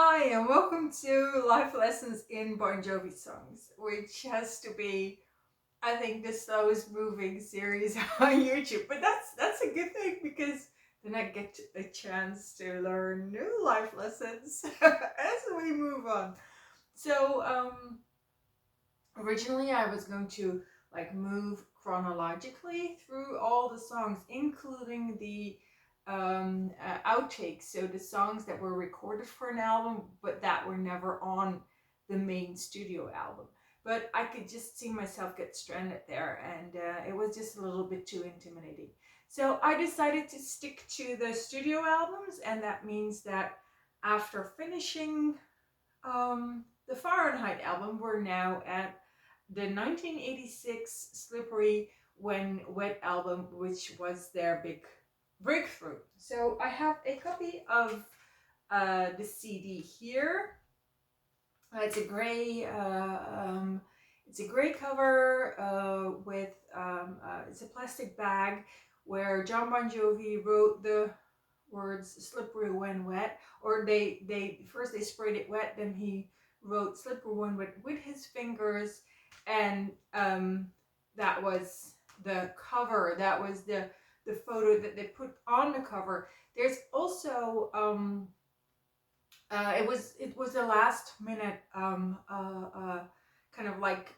Hi, and welcome to Life Lessons in Bon Jovi Songs, which has to be, I think, the slowest moving series on YouTube. But that's a good thing because then I get a chance to learn new life lessons as we move on. So, originally I was going to move chronologically through all the songs, including the outtakes, so the songs that were recorded for an album but that were never on the main studio album. But I could just see myself get stranded there, and it was just a little bit too intimidating. So I decided to stick to the studio albums, and that means that after finishing the Fahrenheit album, we're now at the 1986 Slippery When Wet album, which was their big breakthrough. So I have a copy of the CD here. It's a gray. It's a gray cover with it's a plastic bag where John Bon Jovi wrote the words "slippery when wet," or they first they sprayed it wet, then he wrote "slippery when wet" with his fingers, and that was the cover. That was the photo that they put on the cover. There's also it was a last minute kind of like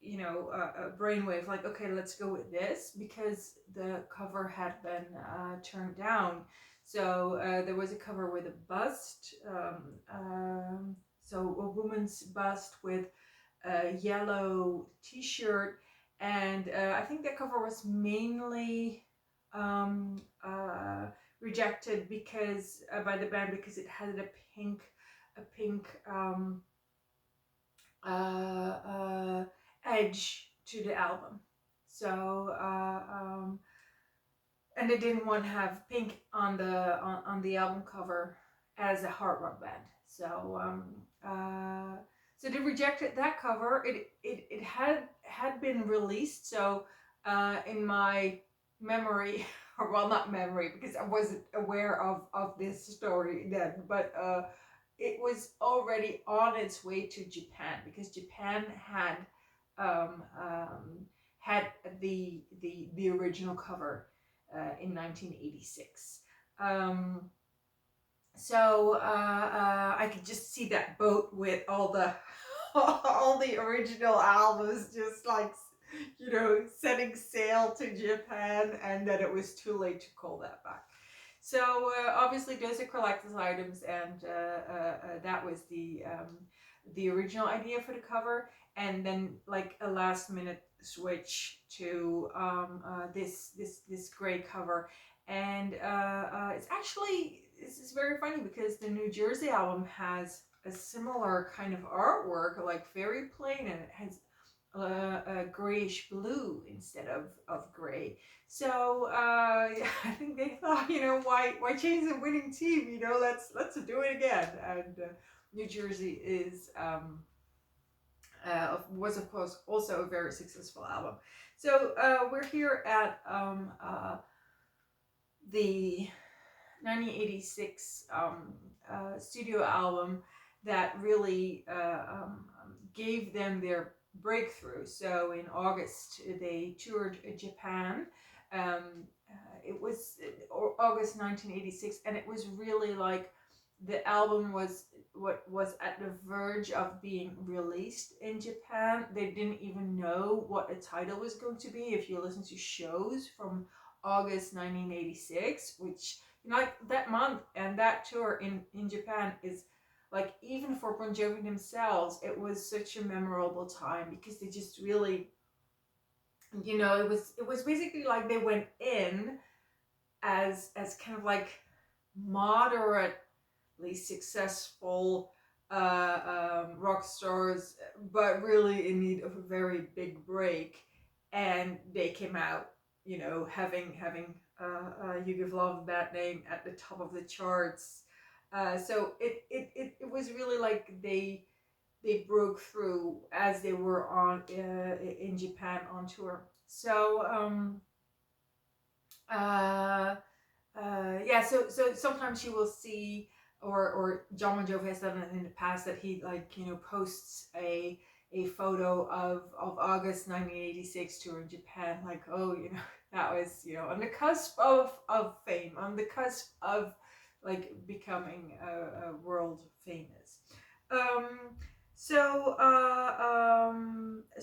a brainwave, like, okay, let's go with this, because the cover had been turned down. So there was a cover with a bust, so a woman's bust with a yellow t-shirt, and I think that cover was mainly um, uh, rejected because by the band, because it had a pink uh, uh, edge to the album. So and they didn't want to have pink on the album cover as a hard rock band. So so they rejected that cover. It had been released. So in my memory, or well, not memory, because I wasn't aware of this story then, but it was already on its way to Japan, because Japan um, um, had the original cover in 1986. Um, so I could just see that boat with all the all the original albums, just like setting sail to Japan, and that it was too late to call that back. So obviously those are collector's items, and that was the original idea for the cover, and then like a last minute switch to this gray cover, and it's actually, this is very funny because the New Jersey album has a similar kind of artwork, like very plain, and it has a grayish blue instead of gray. So I think they thought, why change the winning team? Let's do it again. And New Jersey was of course also a very successful album. So we're here at the 1986 studio album that really gave them their breakthrough. So in August, they toured Japan. It was August 1986, and it was really like the album was what was at the verge of being released in Japan. They didn't even know what the title was going to be. If you listen to shows from August 1986, which like that month and that tour in Japan is like, even for Bon Jovi themselves, it was such a memorable time, because they just really, it was basically like they went in as kind of like moderately successful rock stars, but really in need of a very big break, and they came out, having "You Give Love a Bad Name" at the top of the charts. So it was really like they broke through as they were on in Japan on tour. So yeah, so sometimes you will see or John Bon Jovi has done it in the past, that he, like, you know, posts a photo of August 1986 touring Japan, like, oh, you know, that was, you know, on the cusp of fame, on the cusp of like becoming world famous. Um, so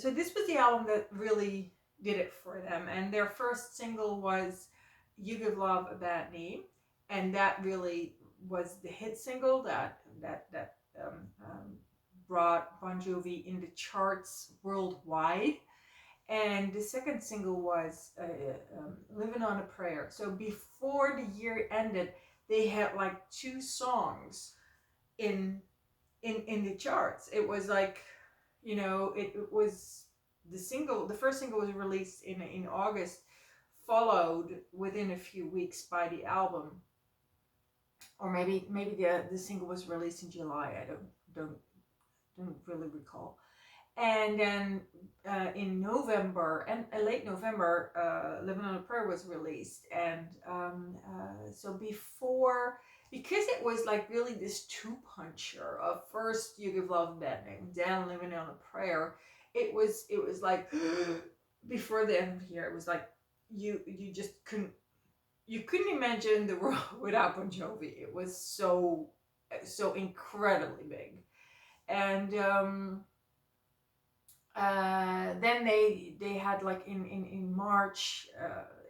this was the album that really did it for them, and their first single was "You Give Love a Bad Name," and that really was the hit single that brought Bon Jovi in the charts worldwide. And the second single was "Livin On A Prayer." So before the year ended, they had like two songs in in the charts. It was like, you know, it was the first single was released in August, followed within a few weeks by the album, or maybe the single was released in July. I don't really recall. And then in November, and late November, "Living on a Prayer" was released. And so before, because it was like really this two puncher of first "You Give Love a Bad Name," then "Living on a Prayer," it was like before the end of the year, it was like you just couldn't imagine the world without Bon Jovi. It was so incredibly big. And then they had like in March,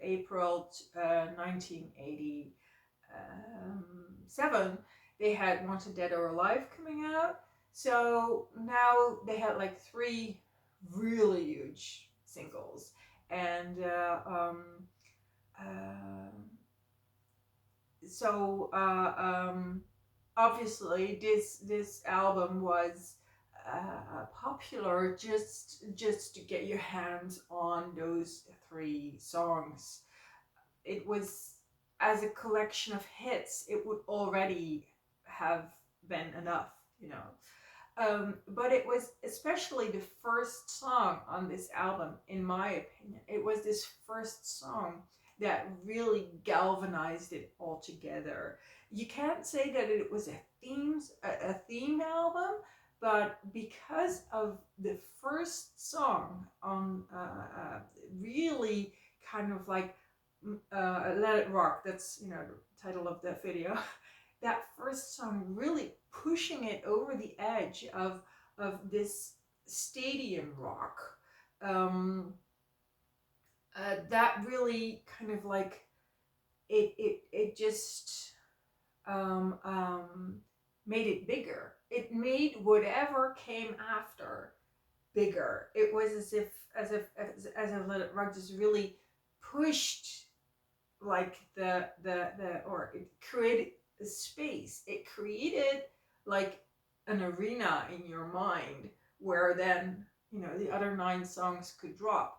April 1987, they had "Wanted Dead or Alive" coming out. So now they had like three really huge singles. And uh, so obviously this album was popular just to get your hands on those three songs. It was, as a collection of hits, it would already have been enough, you know. But it was especially the first song on this album, in my opinion. It was this first song that really galvanized it all together. You can't say that it was a theme album, but because of the first song on really kind of like "Let It Rock," that's, you know, the title of the video. That first song really pushing it over the edge of this stadium rock. Um, that really kind of like it just um, um, made it bigger. It made whatever came after bigger. It was as if Let It Rock just really pushed like the or it created a space. It created like an arena in your mind where then, you know, the other nine songs could drop.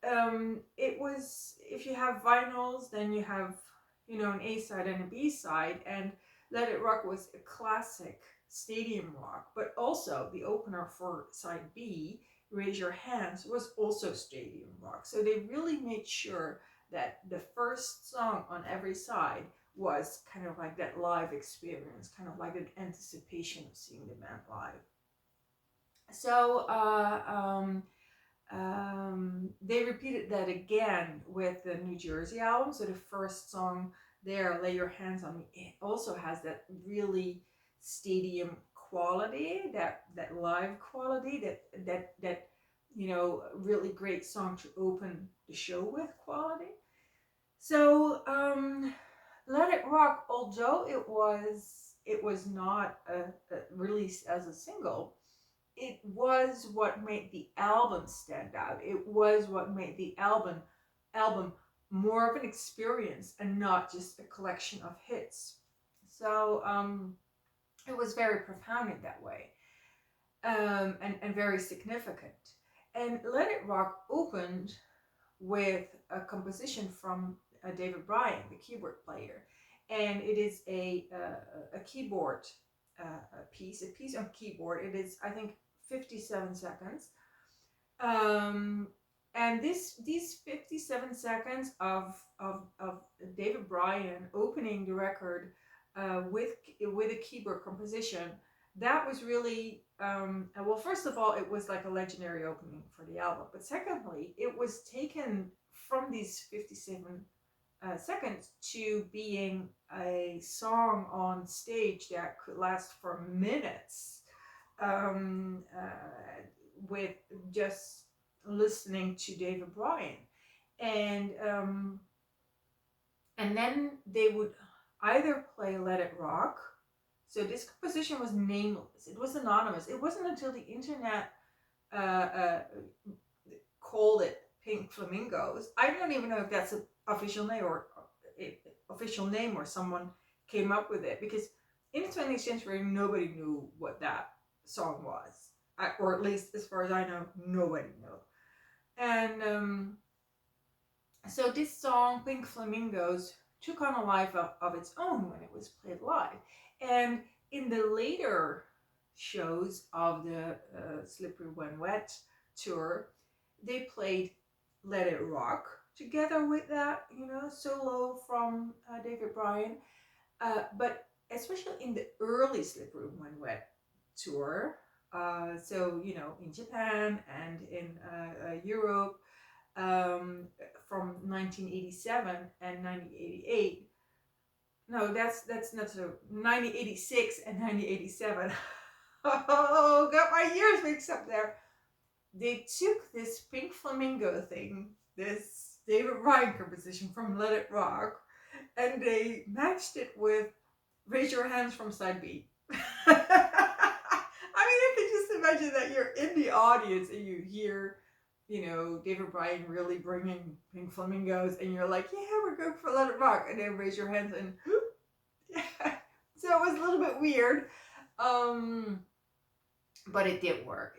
It was, if you have vinyls, then you have, you know, an A side and a B side, and "Let It Rock" was a classic stadium rock, but also the opener for side B, "Raise Your Hands," was also stadium rock. So they really made sure that the first song on every side was kind of like that live experience, kind of like an anticipation of seeing the band live. So they repeated that again with the New Jersey album. So the first song there, "Lay Your Hands on Me," it also has that really stadium quality, that live quality, that you know, really great song to open the show with quality. So "Let It Rock," although it was not released as a single, it was what made the album stand out. It was what made the album more of an experience and not just a collection of hits. So it was very profound in that way, and very significant. And "Let It Rock" opened with a composition from David Bryan, the keyboard player, and it is a keyboard a piece on keyboard. It is, I think, 57 seconds. Um, and these 57 seconds of David Bryan opening the record with a keyboard composition. That was really well. First of all, it was like a legendary opening for the album, but secondly, it was taken from these 57 seconds to being a song on stage that could last for minutes, with just listening to David Bryan, and then they would either play Let It Rock. So this composition was nameless. It was anonymous. It wasn't until the internet uh, uh, called it Pink Flamingos. I don't even know if that's an official name or someone came up with it, because in the 20th century nobody knew what that song was, or at least as far as I know, nobody knew. And so this song, Pink Flamingos, took on a life of its own when it was played live. And in the later shows of the Slippery When Wet tour, they played Let It Rock together with that, solo from David Bryan. But especially in the early Slippery When Wet tour, so, in Japan and in Europe, from 1987 and 1988. No, that's not so. 1986 and 1987. Oh, got my years mixed up there. They took this Pink Flamingo thing, this David Bryan composition from Let It Rock, and they matched it with Raise Your Hands from Side B. I mean, I can just imagine that you're in the audience and you hear, David Bryan really bringing Pink Flamingos, and you're like, yeah, we're going for Let It Rock, and then raise your hands, and yeah. So it was a little bit weird, but it did work.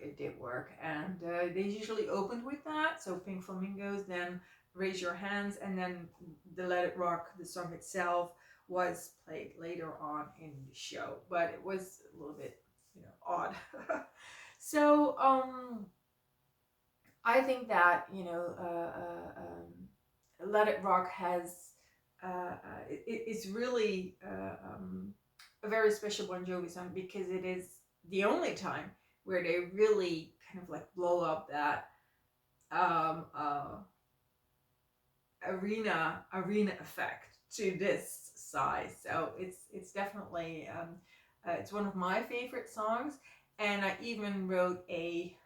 And they usually opened with that, so Pink Flamingos, then Raise Your Hands, and then the Let It Rock, the song itself, was played later on in the show, but it was a little bit, odd. So I think that Let It Rock has it's really a very special Bon Jovi song, because it is the only time where they really kind of like blow up that arena effect to this size. So it's definitely it's one of my favorite songs, and I even wrote a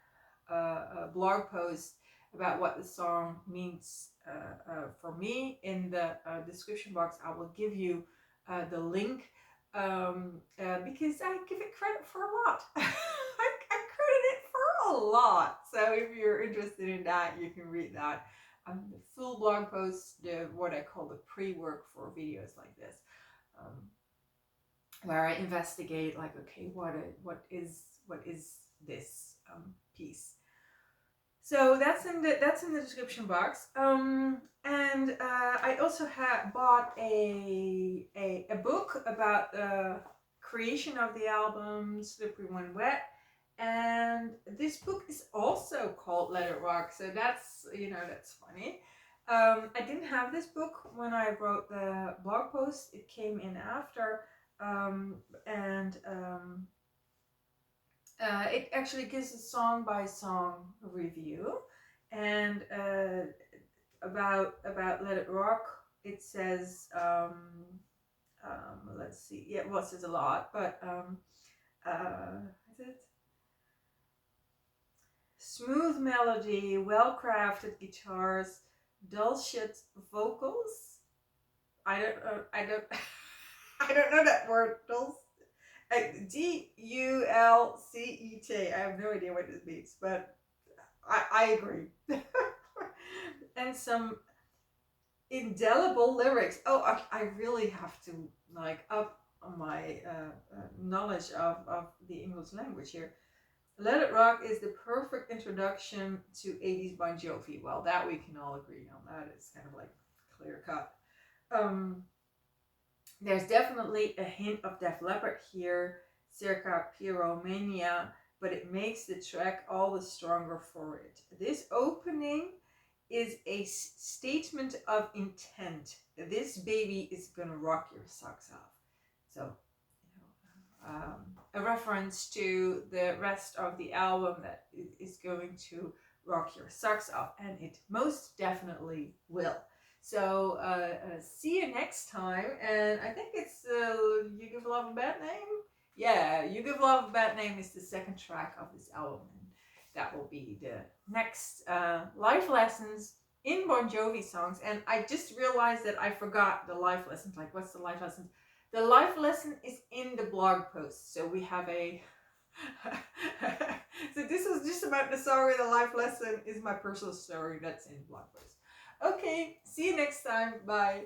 blog post about what the song means for me. In the description box, I will give you the link, because I give it credit for a lot. I credit it for a lot. So if you're interested in that, you can read that. The full blog post, what I call the pre-work for videos like this, where I investigate, like, okay, what is this piece. So that's in the description box. And I also bought a book about the creation of the album Slippery When Wet, and this book is also called Let It Rock. So that's that's funny. I didn't have this book when I wrote the blog post. It came in after, and it actually gives a song by song review, and about Let It Rock, it says, let's see, yeah, well, it says a lot, but is it smooth melody, well-crafted guitars, dulcet vocals. I don't I don't know that word. Dulcet. I have no idea what this means, but I agree. And some indelible lyrics. Oh, I really have to up my knowledge of the English language here. Let It Rock is the perfect introduction to 80s Bon Jovi. Well, that we can all agree on. That is kind of like clear cut. There's definitely a hint of Def Leppard here, circa Pyromania, but it makes the track all the stronger for it. This opening is a statement of intent. This baby is gonna rock your socks off. So, a reference to the rest of the album that is going to rock your socks off, and it most definitely will. So, see you next time. And I think it's You Give Love a Bad Name? Yeah, You Give Love a Bad Name is the second track of this album. And that will be the next life lessons in Bon Jovi songs. And I just realized that I forgot the life lessons. Like, what's the life lessons? The life lesson is in the blog post. So we have a... So this was just about the story. The life lesson is my personal story that's in the blog post. Okay, see you next time. Bye.